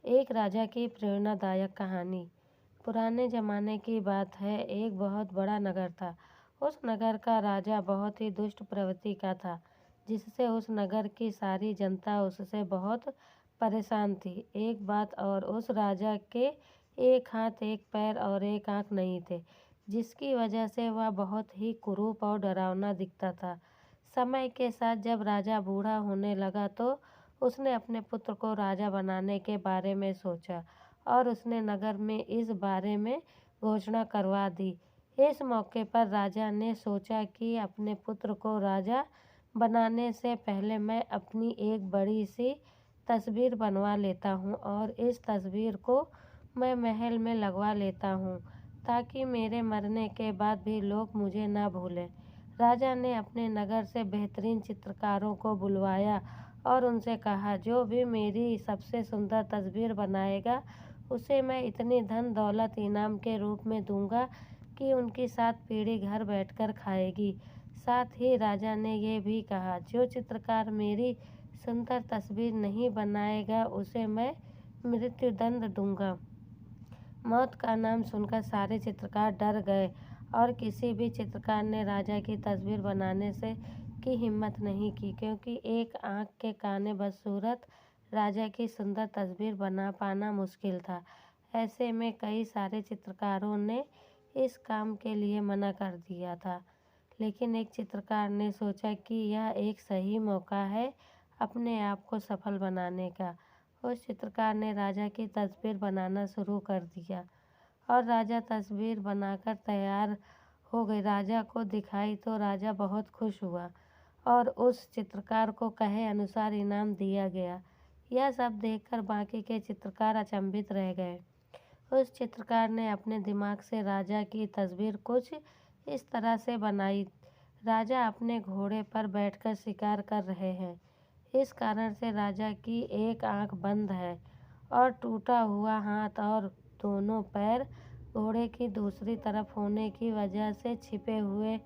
एक राजा की प्रेरणादायक कहानी। पुराने ज़माने की बात है। एक बहुत बड़ा नगर था। उस नगर का राजा बहुत ही दुष्ट प्रवृत्ति का था, जिससे उस नगर की सारी जनता उससे बहुत परेशान थी। एक बात और, उस राजा के एक हाथ, एक पैर और एक आँख नहीं थे, जिसकी वजह से वह बहुत ही कुरूप और डरावना दिखता था। समय के साथ जब राजा बूढ़ा होने लगा तो उसने अपने पुत्र को राजा बनाने के बारे में सोचा और उसने नगर में इस बारे में घोषणा करवा दी। इस मौके पर राजा ने सोचा कि अपने पुत्र को राजा बनाने से पहले मैं अपनी एक बड़ी सी तस्वीर बनवा लेता हूँ और इस तस्वीर को मैं महल में लगवा लेता हूँ, ताकि मेरे मरने के बाद भी लोग मुझे ना भूलें। राजा ने अपने नगर से बेहतरीन चित्रकारों को बुलवाया और उनसे कहा, जो भी मेरी सबसे सुंदर तस्वीर बनाएगा उसे मैं इतनी धन दौलत इनाम के रूप में दूंगा कि उनकी 7 पीढ़ी घर बैठकर खाएगी। साथ ही राजा ने ये भी कहा, जो चित्रकार मेरी सुंदर तस्वीर नहीं बनाएगा उसे मैं मृत्युदंड दूंगा। मौत का नाम सुनकर सारे चित्रकार डर गए और किसी भी चित्रकार ने राजा की तस्वीर बनाने से की हिम्मत नहीं की, क्योंकि एक आंख के काने बदसूरत राजा की सुंदर तस्वीर बना पाना मुश्किल था। ऐसे में कई सारे चित्रकारों ने इस काम के लिए मना कर दिया था, लेकिन एक चित्रकार ने सोचा कि यह एक सही मौका है अपने आप को सफल बनाने का। उस चित्रकार ने राजा की तस्वीर बनाना शुरू कर दिया और राजा तस्वीर बनाकर तैयार हो गई। राजा को दिखाई तो राजा बहुत खुश हुआ और उस चित्रकार को कहे अनुसार इनाम दिया गया। यह सब देखकर बाकी के चित्रकार अचंभित रह गए। उस चित्रकार ने अपने दिमाग से राजा की तस्वीर कुछ इस तरह से बनाई। राजा अपने घोड़े पर बैठकर शिकार कर रहे हैं। इस कारण से राजा की एक आंख बंद है और टूटा हुआ हाथ और दोनों पैर घोड़े की दूसरी तरफ होने की वजह से छिपे हुए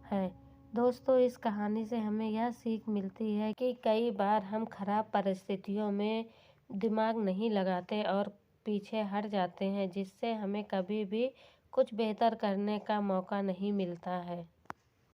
हैं। दोस्तों, इस कहानी से हमें यह सीख मिलती है कि कई बार हम खराब परिस्थितियों में दिमाग नहीं लगाते और पीछे हट जाते हैं, जिससे हमें कभी भी कुछ बेहतर करने का मौका नहीं मिलता है।